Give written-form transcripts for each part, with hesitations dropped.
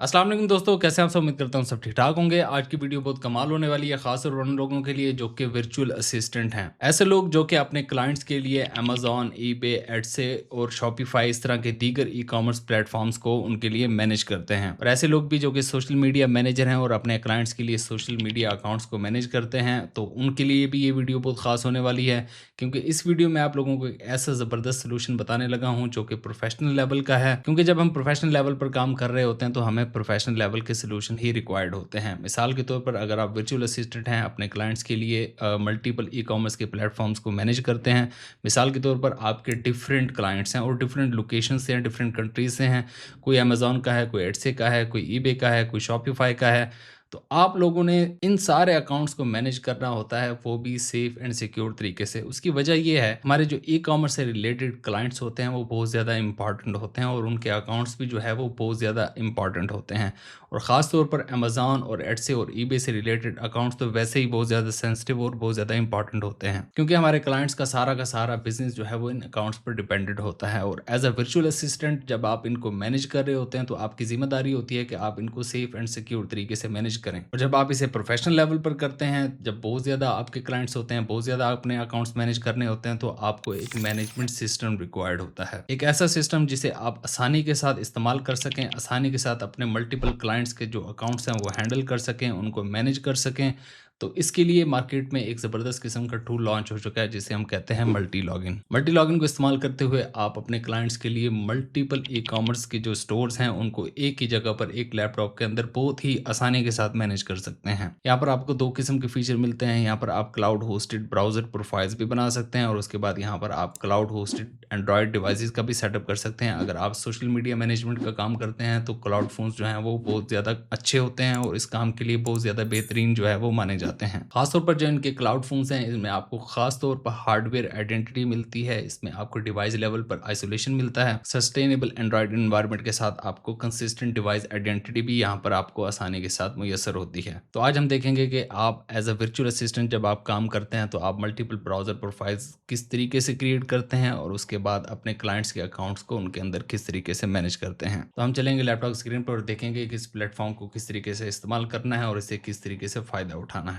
अस्सलाम वालेकुम दोस्तों, कैसे हैं आप सब? उम्मीद करता हूँ सब ठीक ठाक होंगे। आज की वीडियो बहुत कमाल होने वाली है, खास और उन लोगों के लिए जो कि वर्चुअल असिस्टेंट हैं। ऐसे लोग जो कि अपने क्लाइंट्स के लिए अमेज़न, ईबे, एडसे और शॉपिफाई इस तरह के दीगर ई कॉमर्स प्लेटफॉर्म्स को उनके लिए मैनेज करते हैं। और ऐसे लोग भी जो कि सोशल मीडिया मैनेजर हैं और अपने क्लाइंट्स के लिए सोशल मीडिया अकाउंट्स को मैनेज करते हैं, तो उनके लिए भी ये वीडियो बहुत खास होने वाली है, क्योंकि इस वीडियो में आप लोगों को एक ऐसा ज़बरदस्त सोल्यूशन बताने लगा हूँ जो कि प्रोफेशनल लेवल का है। क्योंकि जब हम प्रोफेशनल लेवल पर काम कर रहे होते हैं तो हमें प्रोफेशनल लेवल के सोल्यूशन ही रिक्वायर्ड होते हैं। मिसाल के तौर पर अगर आप वर्चुअल असिस्टेंट हैं, अपने क्लाइंट्स के लिए मल्टीपल ई कॉमर्स के प्लेटफॉर्म्स को मैनेज करते हैं। मिसाल के तौर पर आपके डिफरेंट क्लाइंट्स हैं और डिफरेंट लोकेशन से हैं, डिफरेंट कंट्रीज से हैं। कोई अमेजोन का है, कोई एडसे का है, कोई ईबे का है, कोई शॉपिफाई का है। तो आप लोगों ने इन सारे अकाउंट्स को मैनेज करना होता है, वो भी सेफ एंड सिक्योर तरीके से। उसकी वजह ये है, हमारे जो ई कॉमर्स से रिलेटेड क्लाइंट्स होते हैं वो बहुत ज़्यादा इंपॉर्टेंट होते हैं और उनके अकाउंट्स भी जो है वो बहुत ज़्यादा इंपॉर्टेंट होते हैं। और ख़ास तौर पर अमेज़न और एडसे और ईबे से रिलेटेड अकाउंट्स तो वैसे ही बहुत ज़्यादा सेंसिटिव और बहुत ज़्यादा इंपॉर्टेंट होते हैं, क्योंकि हमारे क्लाइंट्स का सारा बिजनेस जो है वो इन अकाउंट्स पर डिपेंडेंट होता है। और एज अ वर्चुअल असिस्टेंट जब आप इनको मैनेज कर रहे होते हैं तो आपकी जिम्मेदारी होती है कि आप इनको सेफ एंड सिक्योर तरीके से मैनेज करें। और जब आप इसे प्रोफेशनल लेवल पर करते हैं, जब बहुत ज़्यादा आपके क्लाइंट्स होते हैं, बहुत ज़्यादा अपने अकाउंट्स मैनेज करने होते हैं, तो आपको एक मैनेजमेंट सिस्टम रिक्वायर्ड होता है। एक ऐसा सिस्टम जिसे आप आसानी के साथ इस्तेमाल कर सकें, आसानी के साथ अपने मल्टीपल क्लाइंट्स के जो अकाउंट्स हैं वो हैंडल कर सकें, उनको मैनेज कर सकें। तो इसके लिए मार्केट में एक ज़बरदस्त किस्म का टूल लॉन्च हो चुका है जिसे हम कहते हैं मल्टी लॉगिन। मल्टी लॉगिन को इस्तेमाल करते हुए आप अपने क्लाइंट्स के लिए मल्टीपल ई कॉमर्स के जो स्टोर्स हैं उनको एक ही जगह पर एक लैपटॉप के अंदर बहुत ही आसानी के साथ मैनेज कर सकते हैं। यहाँ पर आपको दो किस्म के फीचर मिलते हैं। यहाँ पर आप क्लाउड होस्टेड ब्राउजर प्रोफाइल्स भी बना सकते हैं और उसके बाद यहाँ पर आप क्लाउड होस्टेड एंड्रॉयड डिवाइसेस का भी सेटअप कर सकते हैं। अगर आप सोशल मीडिया मैनेजमेंट का काम करते हैं तो क्लाउड फोन्स जो हैं वो बहुत ज़्यादा अच्छे होते हैं और इस काम के लिए बहुत ज़्यादा बेहतरीन जो है वो माने जाते हैं। खासतौर पर जो इनके क्लाउड फोन्स हैं, इसमें आपको खास तौर पर हार्डवेयर आइडेंटिटी मिलती है, इसमें आपको डिवाइस लेवल पर आइसोलेशन मिलता है, सस्टेनेबल एंड्रॉयड एनवायरनमेंट के साथ आपको कंसिस्टेंट डिवाइस आइडेंटिटी भी यहाँ पर आपको आसानी के साथ मुयसर होती है। तो आज हम देखेंगे कि आप एज अ वर्चुअल असिस्टेंट जब आप काम करते हैं तो आप मल्टीपल ब्राउजर प्रोफाइल्स किस तरीके से क्रिएट करते हैं और उसके बाद अपने क्लाइंट्स के अकाउंट्स को उनके अंदर किस तरीके से मैनेज करते हैं। तो हम चलेंगे लैपटॉप स्क्रीन पर और देखेंगे कि इस प्लेटफॉर्म को किस तरीके से इस्तेमाल करना है और इसे किस तरीके से फ़ायदा उठाना है।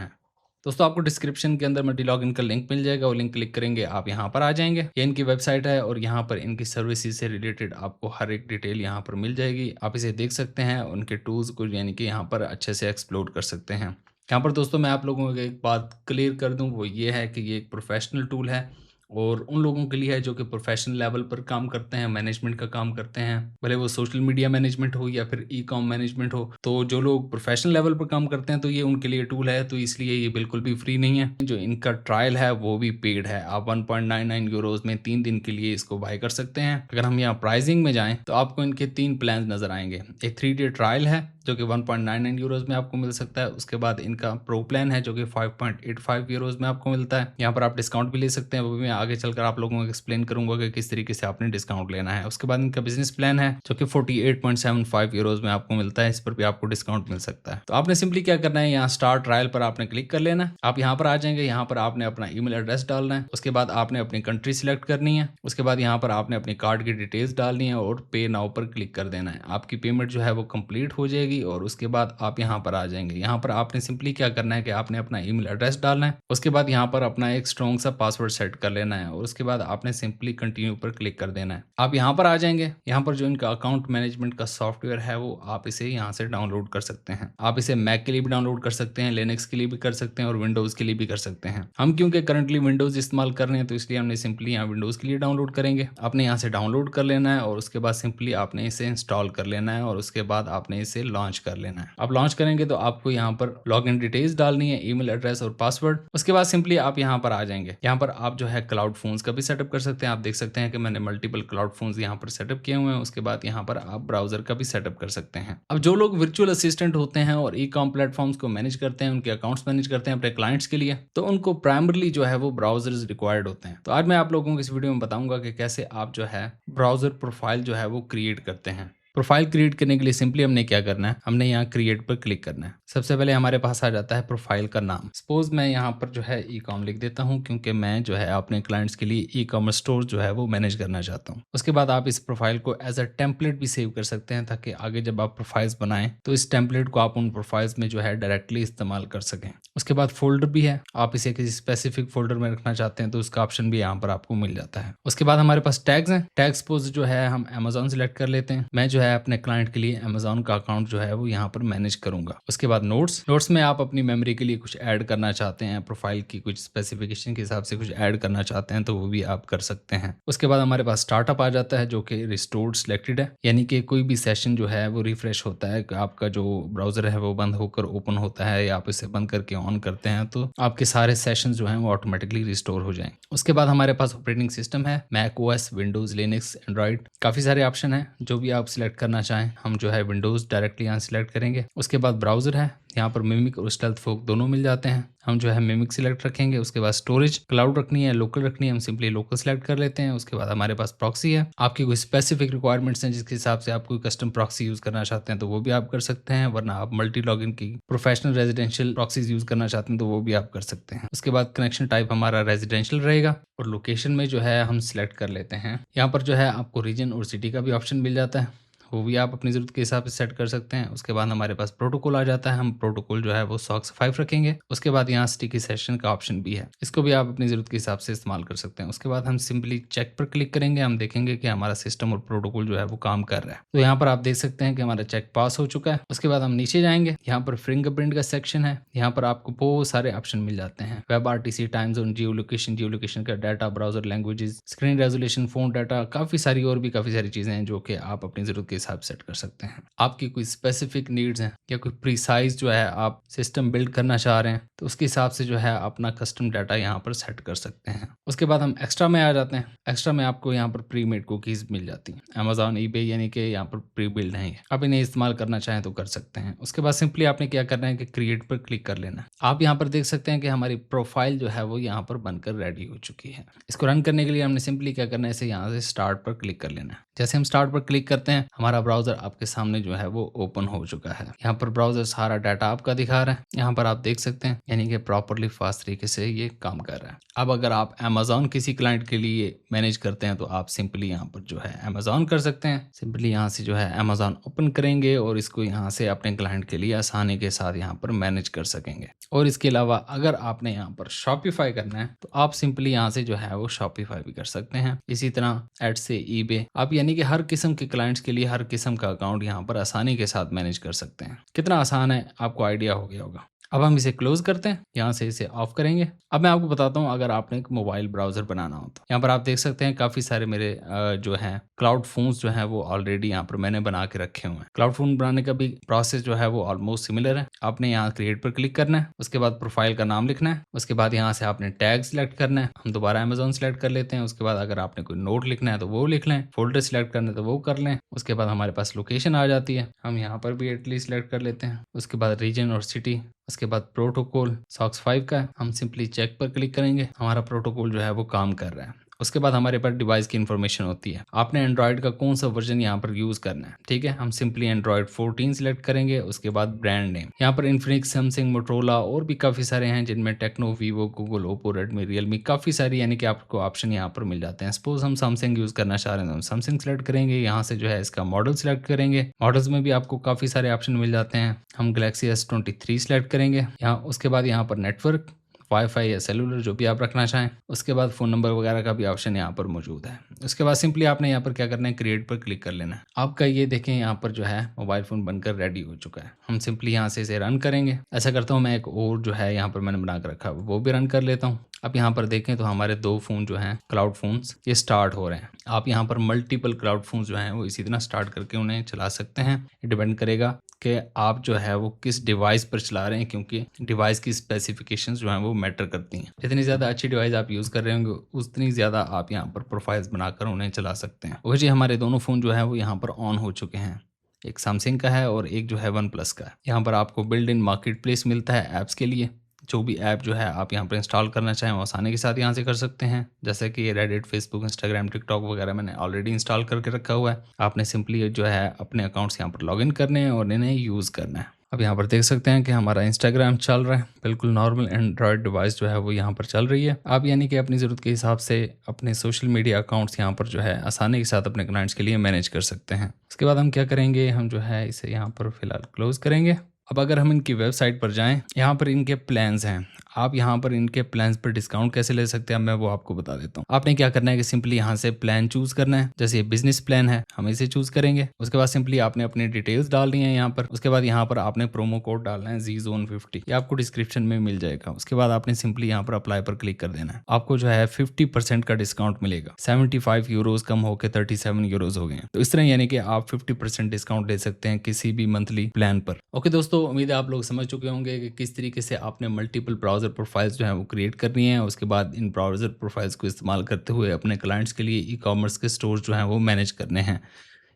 दोस्तों, आपको डिस्क्रिप्शन के अंदर मल्टी लॉगिन का लिंक मिल जाएगा और लिंक क्लिक करेंगे आप यहाँ पर आ जाएंगे। ये इनकी वेबसाइट है और यहाँ पर इनकी सर्विसेज से रिलेटेड आपको हर एक डिटेल यहाँ पर मिल जाएगी। आप इसे देख सकते हैं, उनके टूल्स को यानी कि यहाँ पर अच्छे से एक्सप्लोर कर सकते हैं। यहाँ पर दोस्तों मैं आप लोगों को एक बात क्लियर कर दूं, वो ये है कि ये एक प्रोफेशनल टूल है और उन लोगों के लिए है जो कि प्रोफेशनल लेवल पर काम करते हैं, मैनेजमेंट का काम करते हैं, भले वो सोशल मीडिया मैनेजमेंट हो या फिर ई कॉम मैनेजमेंट हो। तो जो लोग प्रोफेशनल लेवल पर काम करते हैं तो ये उनके लिए टूल है, तो इसलिए ये बिल्कुल भी फ्री नहीं है। जो इनका ट्रायल है वो भी पेड है। आप 1.99 यूरोज में 3 दिन के लिए इसको बाय कर सकते हैं। अगर हम यहाँ प्राइसिंग में जाएं तो आपको इनके 3 प्लान नजर आएंगे। एक 3 डे ट्रायल है जो कि 1.99 यूरोज में आपको मिल सकता है। उसके बाद इनका प्रो प्लान है जो कि 5.85 यूरोज में आपको मिलता है। यहाँ पर आप डिस्काउंट भी ले सकते हैं, वो भी मैं आगे चलकर आप लोगों को एक्सप्लेन करूंगा कि किस तरीके से आपने डिस्काउंट लेना है। उसके बाद इनका बिजनेस प्लान है जो कि 48.75 यूरोज में आपको मिलता है। इस पर भी आपको डिस्काउंट मिल सकता है। तो आपने सिंपली क्या करना है, यहाँ स्टार्ट ट्रायल पर आपने क्लिक कर लेना है। आप यहाँ पर आ जाएंगे, यहाँ पर आपने अपना ईमेल एड्रेस डालना है। उसके बाद आपने अपनी कंट्री सिलेक्ट करनी है। उसके बाद यहाँ पर आपने अपनी कार्ड की डिटेल्स डालनी है और पे नाउ पर क्लिक कर देना है। आपकी पेमेंट जो है वो कंप्लीट हो जाएगी और उसके बाद आप यहाँ पर आ जाएंगे। यहाँ पर आपने सिंपली क्या करना है कि आपने अपना ईमेल एड्रेस डालना है। उसके बाद यहाँ पर अपना एक स्ट्रॉन्ग सा पासवर्ड सेट कर लेना है और उसके बाद आपने सिंपली कंटिन्यू पर क्लिक कर देना है। आप यहाँ पर आ जाएंगे। यहाँ पर जो इनका अकाउंट मैनेजमेंट का सॉफ्टवेयर है वो आप इसे यहाँ से डाउनलोड कर सकते हैं। आप इसे मैक के लिए भी डाउनलोड कर सकते हैं, लिनक्स के लिए भी कर सकते हैं और विंडोज के लिए भी कर सकते हैं। हम क्योंकि करंटली विंडोज इस्तेमाल कर रहे हैं तो इसलिए हमने सिंपली यहाँ विंडोज के लिए डाउनलोड करेंगे। आपने यहाँ से डाउनलोड कर लेना है और उसके बाद सिंपली आपने इसे इंस्टॉल कर लेना है और उसके बाद आपने इसे लॉन्च कर लेना है। आप लॉन्च करेंगे तो आपको यहाँ पर लॉगिन डिटेल्स डालनी है, ईमेल एड्रेस और पासवर्ड। उसके बाद सिंपली आप यहाँ पर आ जाएंगे। यहाँ पर आप जो है क्लाउड फोन्स का भी सेटअप कर सकते हैं। आप देख सकते हैं कि मैंने मल्टीपल क्लाउड फोन्स यहाँ पर सेटअप किए हुए हैं। उसके बाद यहाँ पर आप ब्राउजर का भी सेटअप कर सकते हैं। अब जो लोग वर्चुअल असिस्टेंट होते हैं और ई कॉम प्लेटफॉर्म्स को मैनेज करते हैं, उनके अकाउंट्स मैनेज करते हैं अपने क्लाइंट्स के लिए, तो उनको प्राइमरली जो है वो ब्राउजर्स रिक्वायर्ड होते हैं। तो आज मैं आप लोगों को इस वीडियो में बताऊंगा कि कैसे आप जो है ब्राउजर प्रोफाइल जो है वो क्रिएट करते हैं। प्रोफाइल क्रिएट करने के लिए सिंपली हमने क्या करना है, हमने यहाँ क्रिएट पर क्लिक करना है। सबसे पहले हमारे पास आ जाता है प्रोफाइल का नाम। सपोज मैं यहाँ पर जो है ई कॉम लिख देता हूँ, क्योंकि मैं जो है अपने क्लाइंट्स के लिए ई कॉमर्स स्टोर जो है वो मैनेज करना चाहता हूँ। उसके बाद आप इस प्रोफाइल को एज अ टेम्पलेट भी सेव कर सकते हैं, ताकि आगे जब आप प्रोफाइल्स बनाएं तो इस टेम्पलेट को आप उन प्रोफाइल्स में जो है डायरेक्टली इस्तेमाल कर सकें। उसके बाद फोल्डर भी है, आप इसे किसी स्पेसिफिक फोल्डर में रखना चाहते हैं तो उसका ऑप्शन भी यहाँ पर आपको मिल जाता है। उसके बाद हमारे पास टैग्स हैं। टैग सपोज जो है हम अमेजोन सिलेक्ट कर लेते हैं। मैं जो है अपने क्लाइंट के लिए अमेजोन का अकाउंट जो है वो यहाँ पर मैनेज करूंगा। उसके बाद नोट्स में आप अपनी मेमोरी के लिए कुछ ऐड करना चाहते हैं, प्रोफाइल की कुछ स्पेसिफिकेशन के हिसाब से कुछ ऐड करना चाहते हैं तो वो भी आप कर सकते हैं। उसके बाद हमारे पास स्टार्टअप आ जाता है, जो कि रिस्टोर्ड सिलेक्टेड है, यानी कि कोई भी सेशन जो है वो रिफ्रेश होता है, आपका जो ब्राउजर है वो बंद होकर ओपन होता है या आप इसे बंद करके ऑन करते हैं तो आपके सारे सेशंस जो हैं वो ऑटोमेटिकली रिस्टोर हो जाएं। उसके बाद हमारे पास ऑपरेटिंग सिस्टम है, Mac OS, Windows, Linux, Android, काफी सारे ऑप्शन हैं, जो भी आप सिलेक्ट करना चाहें। हम जो है विंडोज डायरेक्टली यहाँ सिलेक्ट करेंगे। उसके बाद ब्राउजर है, यहाँ पर मिमिक और स्टेल्थ फोक दोनों मिल जाते हैं। हम जो है मिमिक सिलेक्ट रखेंगे। उसके बाद स्टोरेज क्लाउड रखनी है, लोकल रखनी है, हम सिंपली लोकल सिलेक्ट कर लेते हैं। उसके बाद हमारे पास प्रॉक्सी है, आपकी कोई स्पेसिफिक रिक्वायरमेंट्स हैं जिसके हिसाब से आप कोई कस्टम प्रॉक्सी यूज करना चाहते हैं तो वो भी आप कर सकते हैं, वरना आप मल्टी लॉगिन की प्रोफेशनल रेजिडेंशियल प्रॉक्सीज यूज करना चाहते हैं तो वो भी आप कर सकते हैं। उसके बाद कनेक्शन टाइप हमारा रेजिडेंशियल रहेगा और लोकेशन में जो है हम सिलेक्ट कर लेते हैं। यहाँ पर जो है आपको रीजन और सिटी का भी ऑप्शन मिल जाता है, वो भी आप अपनी ज़रूरत के हिसाब से सेट कर सकते हैं। उसके बाद हमारे पास प्रोटोकॉल आ जाता है, हम प्रोटोकॉल जो है वो SOCKS 5 रखेंगे। उसके बाद यहाँ स्टिकी सेशन का ऑप्शन भी है, इसको भी आप अपनी ज़रूरत के हिसाब से इस्तेमाल कर सकते हैं। उसके बाद हम सिंपली चेक पर क्लिक करेंगे, हम देखेंगे कि हमारा सिस्टम और प्रोटोकॉल जो है वो काम कर रहा है। तो यहाँ पर आप देख सकते हैं कि हमारा चेक पास हो चुका है। उसके बाद हम नीचे जाएंगे, यहाँ पर फिंगरप्रिंट का सेक्शन है, यहाँ पर आपको बहुत सारे ऑप्शन मिल जाते हैं, web RTC, time zone, geo location का data, browser languages, screen resolution, phone data, काफ़ी सारी और भी काफ़ी सारी चीज़ें हैं जो कि आप अपनी ज़रूरत के हिसाब से सेट कर सकते हैं। आपकी कोई स्पेसिफिक नीड्स हैं या कोई प्रीसाइज जो है आप सिस्टम बिल्ड करना चाह रहे हैं तो उसके हिसाब से जो है अपना कस्टम डाटा यहाँ पर सेट कर सकते हैं। उसके बाद हम एक्स्ट्रा में आ जाते हैं। एक्स्ट्रा में आपको यहाँ पर प्री मेड कुकीज मिल जाती हैं, अमेजॉन, ईबे, यानी कि यहाँ पर प्री बिल्ड नहीं है, आप इन्हें इस्तेमाल करना चाहें तो कर सकते हैं। उसके बाद सिंपली आपने क्या करना है कि क्रिएट पर क्लिक कर लेना है। आप यहाँ पर देख सकते हैं कि हमारी प्रोफाइल जो है वो यहाँ पर बनकर रेडी हो चुकी है। इसको रन करने के लिए हमने सिंपली क्या करना है, इसे यहाँ से स्टार्ट पर क्लिक कर लेना है। जैसे हम स्टार्ट पर क्लिक करते हैं हमारा ब्राउजर आपके सामने जो है वो ओपन हो चुका है। यहाँ पर ब्राउजर सारा डाटा आपका दिखा रहा है, यहाँ पर आप देख सकते हैं, यानी कि प्रॉपरली फास्ट तरीके से ये काम कर रहा है। अब अगर आप अमेजॉन किसी क्लाइंट के लिए मैनेज करते हैं तो आप सिंपली यहाँ पर जो है अमेजॉन कर सकते हैं। सिंपली यहाँ से जो है अमेजॉन ओपन करेंगे और इसको यहाँ से अपने क्लाइंट के लिए आसानी के साथ यहाँ पर मैनेज कर सकेंगे। और इसके अलावा अगर आपने यहाँ पर शॉपिफाई करना है तो आप सिंपली यहाँ से जो है वो शॉपिफाई भी कर सकते हैं। इसी तरह एड से ईबे, आप यानी कि हर किस्म के क्लाइंट्स के लिए हर किस्म का अकाउंट यहाँ पर आसानी के साथ मैनेज कर सकते हैं। कितना आसान है आपको आइडिया हो गया होगा। अब हम इसे क्लोज करते हैं, यहाँ से इसे ऑफ करेंगे। अब मैं आपको बताता हूँ अगर आपने एक मोबाइल ब्राउजर बनाना हो तो यहाँ पर आप देख सकते हैं काफ़ी सारे मेरे जो हैं क्लाउड फोन्स जो हैं वो ऑलरेडी यहाँ पर मैंने बना के रखे हुए हैं। क्लाउड फोन बनाने का भी प्रोसेस जो है वो ऑलमोस्ट सिमिलर है। आपने यहाँ क्रिएट पर क्लिक करना है, उसके बाद प्रोफाइल का नाम लिखना है, उसके बाद यहाँ से आपने टैग सिलेक्ट करना है। हम दोबारा अमेजोन सेलेक्ट कर लेते हैं। उसके बाद अगर आपने कोई नोट लिखना है तो वो लिख लें, फोल्डर सिलेक्ट करना है तो वो कर लें। उसके बाद हमारे पास लोकेशन आ जाती है, हम यहाँ पर भी इटली सिलेक्ट कर लेते हैं। उसके बाद रीजन और सिटी, उसके बाद प्रोटोकॉल SOCKS 5 का है, हम सिंपली चेक पर क्लिक करेंगे, हमारा प्रोटोकॉल जो है वो काम कर रहा है। उसके बाद हमारे पास डिवाइस की इन्फॉर्मेशन होती है, आपने एंड्रॉइड का कौन सा वर्जन यहाँ पर यूज करना है। ठीक है, हम सिंपली एंड्रॉइड 14 सिलेक्ट करेंगे। उसके बाद ब्रांड नेम, यहाँ पर इन्फिनिक्स, सैमसंग, मोटरोला और भी काफी सारे हैं जिनमें Tecno, Vivo, Google, Oppo, Redmi, Realme, काफी सारी यानी कि आपको ऑप्शन यहाँ पर मिल जाते हैं। सपोज हम सैमसंग यूज करना चाह रहे हैं तो हम सैमसंग सेलेक्ट करेंगे, यहाँ से जो है इसका मॉडल सिलेक्ट करेंगे। मॉडल्स में भी आपको काफी सारे ऑप्शन मिल जाते हैं। हम गैलेक्सी S23 सिलेक्ट करेंगे यहाँ। उसके बाद यहाँ पर नेटवर्क, वाईफाई या सेलुलर जो भी आप रखना चाहें। उसके बाद फ़ोन नंबर वगैरह का भी ऑप्शन यहाँ पर मौजूद है। उसके बाद सिंपली आपने यहाँ पर क्या करना है, क्रिएट पर क्लिक कर लेना है। आपका ये देखें यहाँ पर जो है मोबाइल फ़ोन बनकर रेडी हो चुका है। हम सिंपली यहाँ से इसे रन करेंगे। ऐसा करता हूँ मैं, एक और जो है यहाँ पर मैंने बना कर रखा है वो भी रन कर लेता हूँ। अब यहाँ पर देखें तो हमारे 2 फ़ोन जो हैं क्लाउड फ़ोन्स ये स्टार्ट हो रहे हैं। आप यहाँ पर मल्टीपल क्लाउड फ़ोन्स जो हैं वो इसी तरह स्टार्ट करके उन्हें चला सकते हैं। ये डिपेंड करेगा कि आप जो है वो किस डिवाइस पर चला रहे हैं, क्योंकि डिवाइस की स्पेसिफिकेशंस जो हैं वो मैटर करती हैं। जितनी ज़्यादा अच्छी डिवाइस आप यूज़ कर रहे होंगे उतनी ज़्यादा आप यहाँ पर प्रोफाइल्स बनाकर उन्हें चला सकते हैं। वही हमारे दोनों फ़ोन जो है वो यहाँ पर ऑन हो चुके हैं, एक सैमसंग का है और एक जो है वन प्लस का है। यहाँ पर आपको बिल्ड इन मार्केट प्लेस मिलता है ऐप्स के लिए, जो भी ऐप जो है आप यहाँ पर इंस्टॉल करना चाहें वो आसानी के साथ यहाँ से कर सकते हैं। जैसे कि रेडिट, फेसबुक, इंस्टाग्राम, टिकटॉक वगैरह मैंने ऑलरेडी इंस्टॉल करके रखा हुआ है। आपने सिंपली जो है अपने अकाउंट्स यहाँ पर लॉगिन करने हैं और इन्हें यूज़ करना है। अब यहाँ पर देख सकते हैं कि हमारा इंस्टाग्राम चल रहा है, बिल्कुल नॉर्मल एंड्रॉयड डिवाइस जो है वो यहाँ पर चल रही है। आप यानी कि अपनी ज़रूरत के हिसाब से अपने सोशल मीडिया अकाउंट्स यहाँ पर जो है आसानी के साथ अपने क्लाइंट्स के लिए मैनेज कर सकते हैं। उसके बाद हम क्या करेंगे, हम जो है इसे यहाँ पर फिलहाल क्लोज करेंगे। अब अगर हम इनकी वेबसाइट पर जाएं, यहाँ पर इनके प्लान्स हैं। आप यहाँ पर इनके प्लान्स पर डिस्काउंट कैसे ले सकते हैं मैं वो आपको बता देता हूँ। आपने क्या करना है कि सिंपली यहाँ से प्लान चूज करना है। जैसे ये बिजनेस प्लान है, हम इसे चूज करेंगे। उसके बाद सिंपली आपने अपनी डिटेल्स डालनी है यहाँ पर। उसके बाद यहाँ पर आपने प्रोमो कोड डालना है ZONE50, ये आपको डिस्क्रिप्शन में मिल जाएगा। उसके बाद आपने सिंपली यहाँ पर अप्लाई पर क्लिक कर देना है। आपको जो है 50% का डिस्काउंट मिलेगा। 75 यूरोज कम होकर 37 यूरोज हो गए हैं। तो इस तरह यानी कि आप 50% डिस्काउंट ले सकते हैं किसी भी मंथली प्लान पर। ओके दोस्तों, उम्मीद है आप लोग समझ चुके होंगे कि किस तरीके से आपने मल्टीपल ब्राउजर प्रोफाइल्स जो है वो क्रिएट करनी है। उसके बाद इन ब्राउजर प्रोफाइल्स को इस्तेमाल करते हुए अपने क्लाइंट्स के लिए ई-कॉमर्स के स्टोर जो हैं वो मैनेज करने हैं।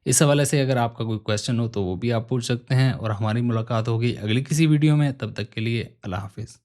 इस हवाले से अगर आपका कोई क्वेश्चन हो तो वो भी आप पूछ सकते हैं और हमारी मुलाकात होगी अगली किसी वीडियो में। तब तक के लिए अल्लाह हाफिज़।